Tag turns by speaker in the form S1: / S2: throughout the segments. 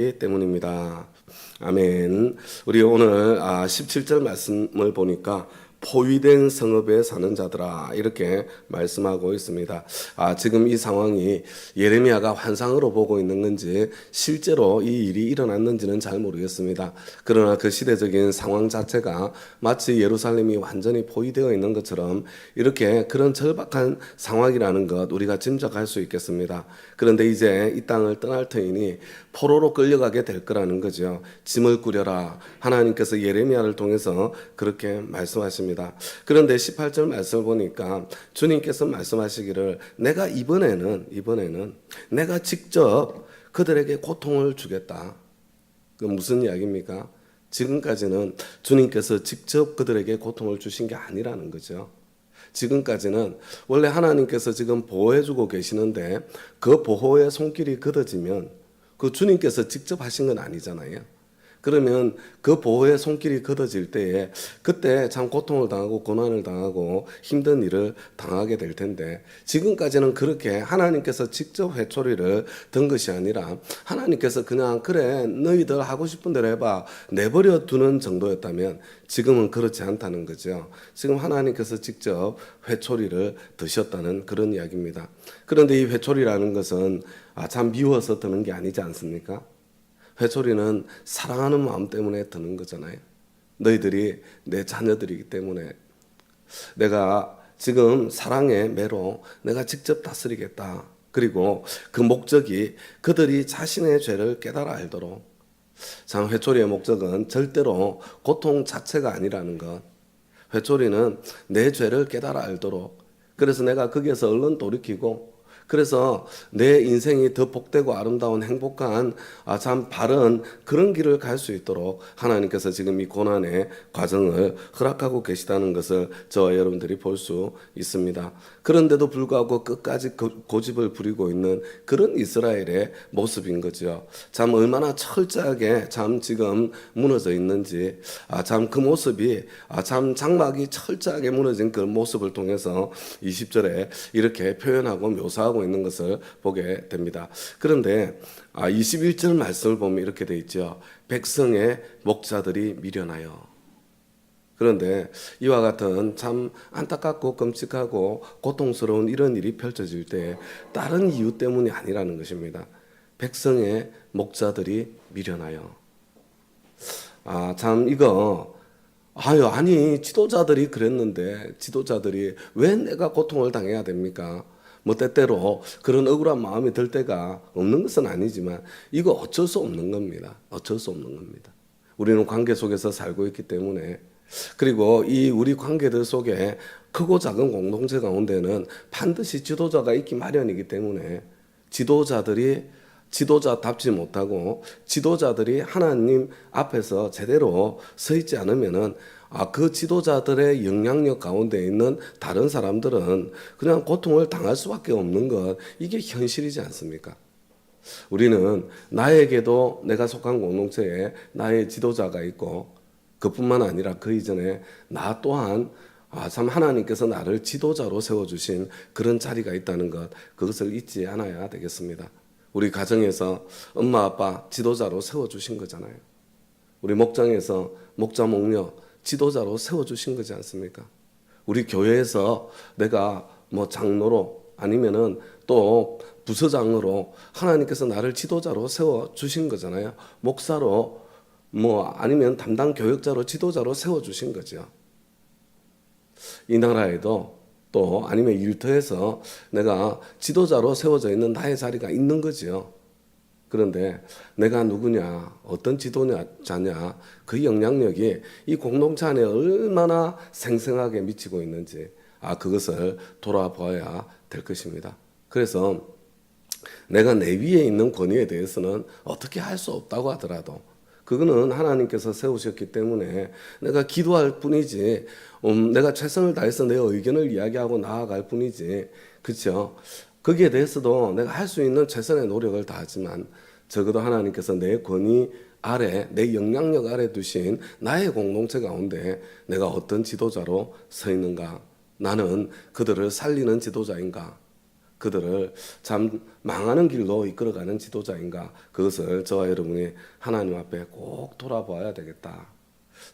S1: 때문입니다. 아멘. 우리 오늘 17절 말씀을 보니까 포위된 성읍에 사는 자들아 이렇게 말씀하고 있습니다. 지금 이 상황이 예레미야가 환상으로 보고 있는 건지 실제로 이 일이 일어났는지는 잘 모르겠습니다. 그러나 그 시대적인 상황 자체가 마치 예루살렘이 완전히 포위되어 있는 것처럼 이렇게 그런 절박한 상황이라는 것 우리가 짐작할 수 있겠습니다. 그런데 이제 이 땅을 떠날 터이니 포로로 끌려가게 될 거라는 거죠. 짐을 꾸려라. 하나님께서 예레미야를 통해서 그렇게 말씀하십니다. 그런데 18절 말씀을 보니까 주님께서 말씀하시기를 내가 이번에는 내가 직접 그들에게 고통을 주겠다. 그 무슨 이야기입니까? 지금까지는 주님께서 직접 그들에게 고통을 주신 게 아니라는 거죠. 지금까지는 원래 하나님께서 지금 보호해주고 계시는데 그 보호의 손길이 걷어지면 그 주님께서 직접 하신 건 아니잖아요. 그러면 그 보호의 손길이 걷어질 때에 그때 참 고통을 당하고 고난을 당하고 힘든 일을 당하게 될 텐데 지금까지는 그렇게 하나님께서 직접 회초리를 든 것이 아니라 하나님께서 그냥 그래 너희들 하고 싶은 대로 해봐 내버려 두는 정도였다면 지금은 그렇지 않다는 거죠. 지금 하나님께서 직접 회초리를 드셨다는 그런 이야기입니다. 그런데 이 회초리라는 것은 참 미워서 드는 게 아니지 않습니까? 회초리는 사랑하는 마음 때문에 드는 거잖아요. 너희들이 내 자녀들이기 때문에 내가 지금 사랑의 매로 내가 직접 다스리겠다. 그리고 그 목적이 그들이 자신의 죄를 깨달아 알도록. 참 회초리의 목적은 절대로 고통 자체가 아니라는 것. 회초리는 내 죄를 깨달아 알도록. 그래서 내가 거기에서 얼른 돌이키고 그래서 내 인생이 더 복되고 아름다운 행복한 참 바른 그런 길을 갈 수 있도록 하나님께서 지금 이 고난의 과정을 허락하고 계시다는 것을 저와 여러분들이 볼 수 있습니다. 그런데도 불구하고 끝까지 고집을 부리고 있는 그런 이스라엘의 모습인 거죠. 참 얼마나 철저하게 참 지금 무너져 있는지 참 그 모습이 참 장막이 철저하게 무너진 그 모습을 통해서 20절에 이렇게 표현하고 묘사하고 있는 것을 보게 됩니다. 그런데 21절 말씀을 보면 이렇게 돼 있죠. 백성의 목자들이 미련하여. 그런데 이와 같은 참 안타깝고 끔찍하고 고통스러운 이런 일이 펼쳐질 때 다른 이유 때문이 아니라는 것입니다. 백성의 목자들이 미련하여. 참 이거 아니 지도자들이 그랬는데 지도자들이 왜 내가 고통을 당해야 됩니까? 뭐 때때로 그런 억울한 마음이 들 때가 없는 것은 아니지만 이거 어쩔 수 없는 겁니다. 어쩔 수 없는 겁니다. 우리는 관계 속에서 살고 있기 때문에 그리고 이 우리 관계들 속에 크고 작은 공동체 가운데는 반드시 지도자가 있기 마련이기 때문에 지도자답지 못하고 지도자들이 하나님 앞에서 제대로 서 있지 않으면은 그 지도자들의 영향력 가운데 있는 다른 사람들은 그냥 고통을 당할 수밖에 없는 것 이게 현실이지 않습니까? 우리는 나에게도 내가 속한 공동체에 나의 지도자가 있고 그뿐만 아니라 그 이전에 나 또한 참 하나님께서 나를 지도자로 세워주신 그런 자리가 있다는 것 그것을 잊지 않아야 되겠습니다. 우리 가정에서 엄마 아빠 지도자로 세워주신 거잖아요. 우리 목장에서 목자 목녀 지도자로 세워주신 거지 않습니까? 우리 교회에서 내가 뭐 장로로 아니면은 또 부서장으로 하나님께서 나를 지도자로 세워주신 거잖아요. 목사로 뭐 아니면 담당 교역자로 지도자로 세워주신 거죠. 이 나라에도 또 아니면 일터에서 내가 지도자로 세워져 있는 나의 자리가 있는 거지요. 그런데 내가 누구냐, 어떤 지도자냐, 그 영향력이 이 공동체 안에 얼마나 생생하게 미치고 있는지 그것을 돌아봐야 될 것입니다. 그래서 내가 내 위에 있는 권위에 대해서는 어떻게 할 수 없다고 하더라도 그거는 하나님께서 세우셨기 때문에 내가 기도할 뿐이지 내가 최선을 다해서 내 의견을 이야기하고 나아갈 뿐이지 그렇죠? 거기에 대해서도 내가 할 수 있는 최선의 노력을 다하지만 적어도 하나님께서 내 권위 아래 내 영향력 아래 두신 나의 공동체 가운데 내가 어떤 지도자로 서 있는가 나는 그들을 살리는 지도자인가 그들을 참 망하는 길로 이끌어가는 지도자인가? 그것을 저와 여러분이 하나님 앞에 꼭 돌아보아야 되겠다.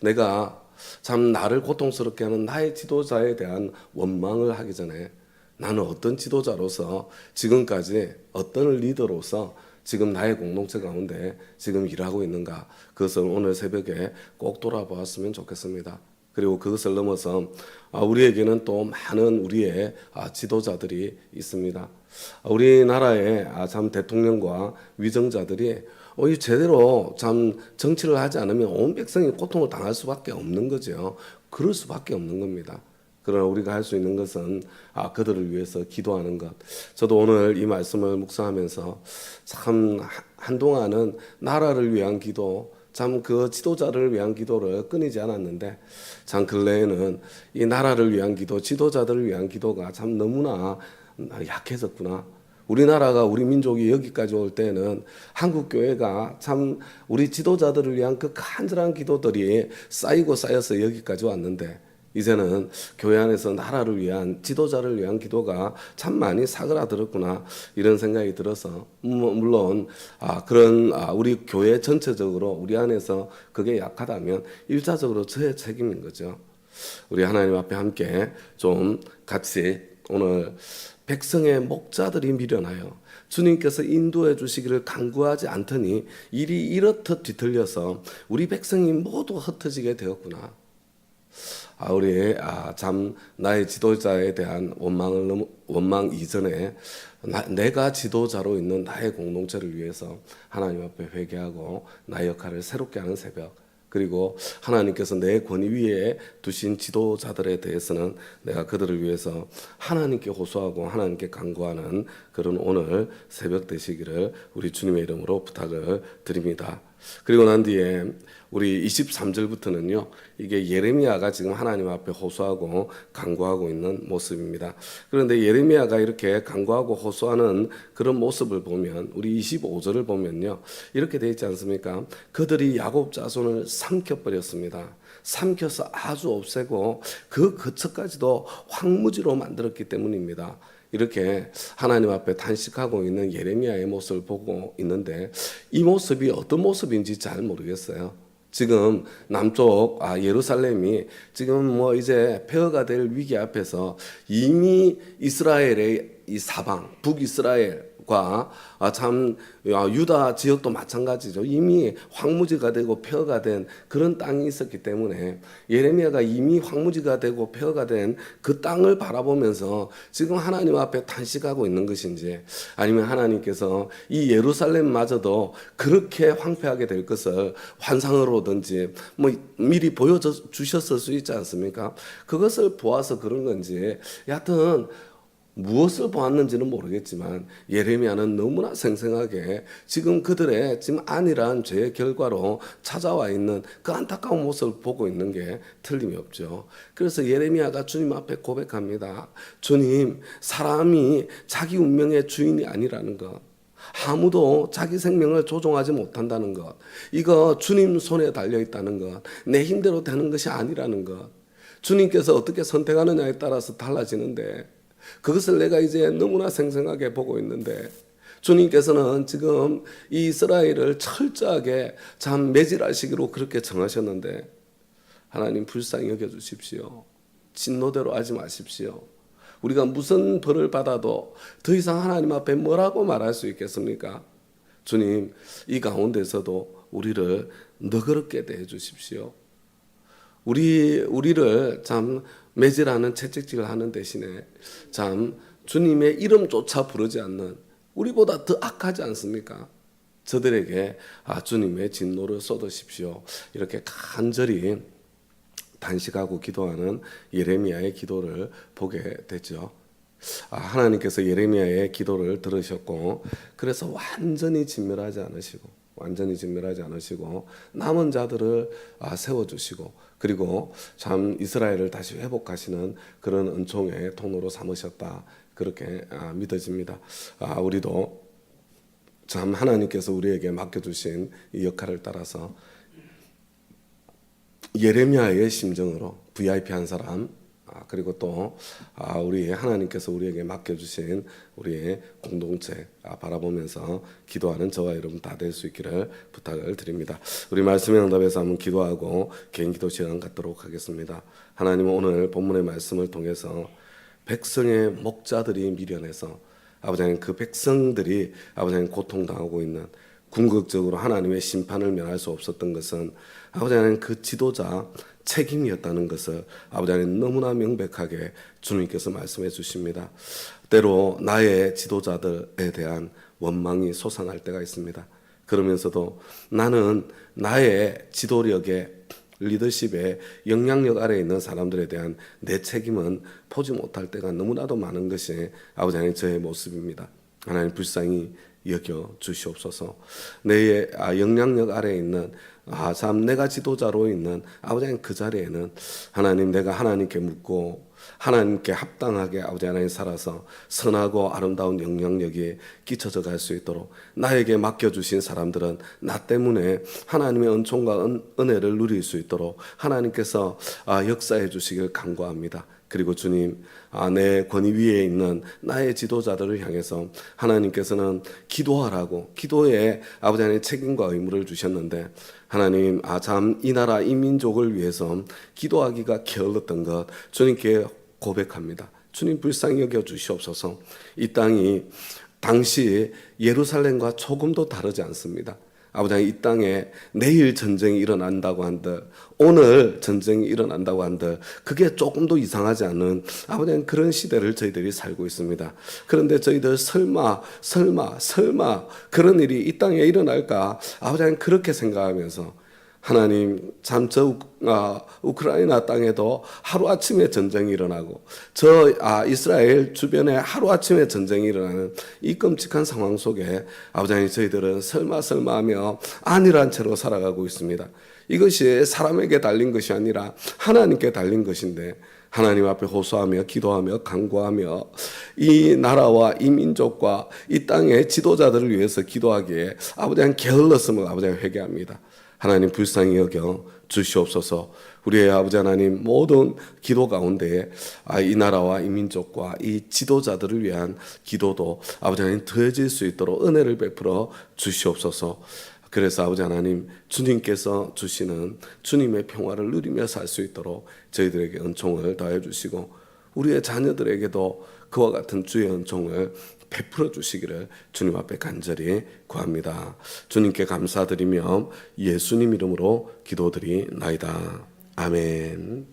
S1: 내가 참 나를 고통스럽게 하는 나의 지도자에 대한 원망을 하기 전에 나는 어떤 지도자로서 지금까지 어떤 리더로서 지금 나의 공동체 가운데 지금 일하고 있는가? 그것을 오늘 새벽에 꼭 돌아보았으면 좋겠습니다. 그리고 그것을 넘어서 우리에게는 또 많은 우리의 지도자들이 있습니다. 우리나라의 참 대통령과 위정자들이 이 제대로 참 정치를 하지 않으면 온 백성이 고통을 당할 수밖에 없는 거죠. 그럴 수밖에 없는 겁니다. 그러나 우리가 할 수 있는 것은 그들을 위해서 기도하는 것. 저도 오늘 이 말씀을 묵상하면서 참 한동안은 나라를 위한 기도, 참 그 지도자를 위한 기도를 끊이지 않았는데 참 근래에는 이 나라를 위한 기도, 지도자들을 위한 기도가 참 너무나 약해졌구나. 우리나라가 우리 민족이 여기까지 올 때는 한국 교회가 참 우리 지도자들을 위한 그 간절한 기도들이 쌓이고 쌓여서 여기까지 왔는데 이제는 교회 안에서 나라를 위한 지도자를 위한 기도가 참 많이 사그라들었구나 이런 생각이 들어서 물론 그런 우리 교회 전체적으로 우리 안에서 그게 약하다면 일차적으로 저의 책임인 거죠. 우리 하나님 앞에 함께 좀 같이 오늘 백성의 목자들이 미련하여 주님께서 인도해 주시기를 간구하지 않더니 일이 이렇듯 뒤틀려서 우리 백성이 모두 흩어지게 되었구나. 우리 참 나의 지도자에 대한 원망 이전에 내가 지도자로 있는 나의 공동체를 위해서 하나님 앞에 회개하고 나의 역할을 새롭게 하는 새벽, 그리고 하나님께서 내 권위 위에 두신 지도자들에 대해서는 내가 그들을 위해서 하나님께 호소하고 하나님께 간구하는 그런 오늘 새벽 되시기를 우리 주님의 이름으로 부탁을 드립니다. 그리고 난 뒤에 우리 23절부터는요, 이게 예레미야가 지금 하나님 앞에 호소하고 간구하고 있는 모습입니다. 그런데 예레미야가 이렇게 간구하고 호소하는 그런 모습을 보면 우리 25절을 보면요, 이렇게 되어 있지 않습니까? 그들이 야곱 자손을 삼켜버렸습니다. 삼켜서 아주 없애고 그 거처까지도 황무지로 만들었기 때문입니다. 이렇게 하나님 앞에 단식하고 있는 예레미야의 모습을 보고 있는데 이 모습이 어떤 모습인지 잘 모르겠어요. 지금 남쪽 예루살렘이 지금 이제 폐허가 될 위기 앞에서 이미 이스라엘의 이 사방 북이스라엘과 참 유다 지역도 마찬가지죠. 이미 황무지가 되고 폐허가 된 그런 땅이 있었기 때문에 예레미야가 이미 황무지가 되고 폐허가 된 그 땅을 바라보면서 지금 하나님 앞에 단식하고 있는 것인지, 아니면 하나님께서 이 예루살렘마저도 그렇게 황폐하게 될 것을 환상으로든지 미리 보여주셨을 수 있지 않습니까? 그것을 보아서 그런 건지 여하튼 무엇을 보았는지는 모르겠지만 예레미야는 너무나 생생하게 지금 그들의 지금 안일한 죄의 결과로 찾아와 있는 그 안타까운 모습을 보고 있는 게 틀림이 없죠. 그래서 예레미야가 주님 앞에 고백합니다. 주님, 사람이 자기 운명의 주인이 아니라는 것, 아무도 자기 생명을 조종하지 못한다는 것, 이거 주님 손에 달려 있다는 것, 내 힘대로 되는 것이 아니라는 것, 주님께서 어떻게 선택하느냐에 따라서 달라지는데 그것을 내가 이제 너무나 생생하게 보고 있는데 주님께서는 지금 이 이스라엘을 철저하게 참 매질하시기로 그렇게 정하셨는데 하나님 불쌍히 여겨주십시오. 진노대로 하지 마십시오. 우리가 무슨 벌을 받아도 더 이상 하나님 앞에 뭐라고 말할 수 있겠습니까? 주님, 이 가운데서도 우리를 너그럽게 대해 주십시오. 우리를 참 매질하는 채찍질을 하는 대신에 참 주님의 이름조차 부르지 않는 우리보다 더 악하지 않습니까? 저들에게 주님의 진노를 쏟으십시오. 이렇게 간절히 단식하고 기도하는 예레미야의 기도를 보게 되죠. 하나님께서 예레미야의 기도를 들으셨고 그래서 완전히 진멸하지 않으시고 남은 자들을 세워주시고 그리고 참 이스라엘을 다시 회복하시는 그런 은총의 통로로 삼으셨다, 그렇게 믿어집니다. 우리도 참 하나님께서 우리에게 맡겨주신 이 역할을 따라서 예레미야의 심정으로 VIP 한 사람, 그리고 또 우리 하나님께서 우리에게 맡겨주신 우리의 공동체 바라보면서 기도하는 저와 여러분 다 될 수 있기를 부탁을 드립니다. 우리 말씀의 응답에서 한번 기도하고 개인 기도 시간 갖도록 하겠습니다. 하나님, 오늘 본문의 말씀을 통해서 백성의 목자들이 미련해서 아버지 하나님, 그 백성들이 아버지 하나님 고통당하고 있는, 궁극적으로 하나님의 심판을 면할 수 없었던 것은 아버지 하나님 그 지도자 책임이었다는 것을 아버지 하나님 너무나 명백하게 주님께서 말씀해 주십니다. 때로 나의 지도자들에 대한 원망이 솟아날 때가 있습니다. 그러면서도 나는 나의 지도력에, 리더십의 영향력 아래에 있는 사람들에 대한 내 책임은 보지 못할 때가 너무나도 많은 것이 아버지 하나님 저의 모습입니다. 하나님 불쌍히 여겨 주시옵소서. 내 영향력 아래에 있는 참 내가 지도자로 있는 아버지 하나님 그 자리에는 하나님, 내가 하나님께 묻고 하나님께 합당하게 아버지 하나님 살아서 선하고 아름다운 영향력이 끼쳐져 갈 수 있도록, 나에게 맡겨주신 사람들은 나 때문에 하나님의 은총과 은혜를 누릴 수 있도록 하나님께서 역사해 주시길 간구합니다. 그리고 주님, 내 권위 위에 있는 나의 지도자들을 향해서 하나님께서는 기도하라고, 기도에 아버지 하나님 책임과 의무를 주셨는데 하나님, 참 이 나라 이 민족을 위해서 기도하기가 게을렀던 것 주님께 고백합니다. 주님 불쌍히 여겨 주시옵소서. 이 땅이 당시 예루살렘과 조금도 다르지 않습니다. 아버지 하나님, 이 땅에 내일 전쟁이 일어난다고 한들, 오늘 전쟁이 일어난다고 한들 그게 조금도 이상하지 않은 아버지 하나님 그런 시대를 저희들이 살고 있습니다. 그런데 저희들 설마 그런 일이 이 땅에 일어날까, 아버지 하나님 그렇게 생각하면서 하나님, 참 저 우크라이나 땅에도 하루아침에 전쟁이 일어나고 저 이스라엘 주변에 하루아침에 전쟁이 일어나는 이 끔찍한 상황 속에 아버지 하나님 저희들은 설마 하며 안일한 채로 살아가고 있습니다. 이것이 사람에게 달린 것이 아니라 하나님께 달린 것인데, 하나님 앞에 호소하며 기도하며 간구하며 이 나라와 이 민족과 이 땅의 지도자들을 위해서 기도하기에 아버지 하나님 게을렀음을 아버지 하나님 회개합니다. 하나님 불쌍히 여겨 주시옵소서. 우리의 아버지 하나님 모든 기도 가운데에 이 나라와 이 민족과 이 지도자들을 위한 기도도 아버지 하나님 더해질 수 있도록 은혜를 베풀어 주시옵소서. 그래서 아버지 하나님, 주님께서 주시는 주님의 평화를 누리며 살 수 있도록 저희들에게 은총을 더해 주시고 우리의 자녀들에게도 그와 같은 주의 은총을 베풀어 주시기를 주님 앞에 간절히 구합니다. 주님께 감사드리며 예수님 이름으로 기도드리나이다. 아멘.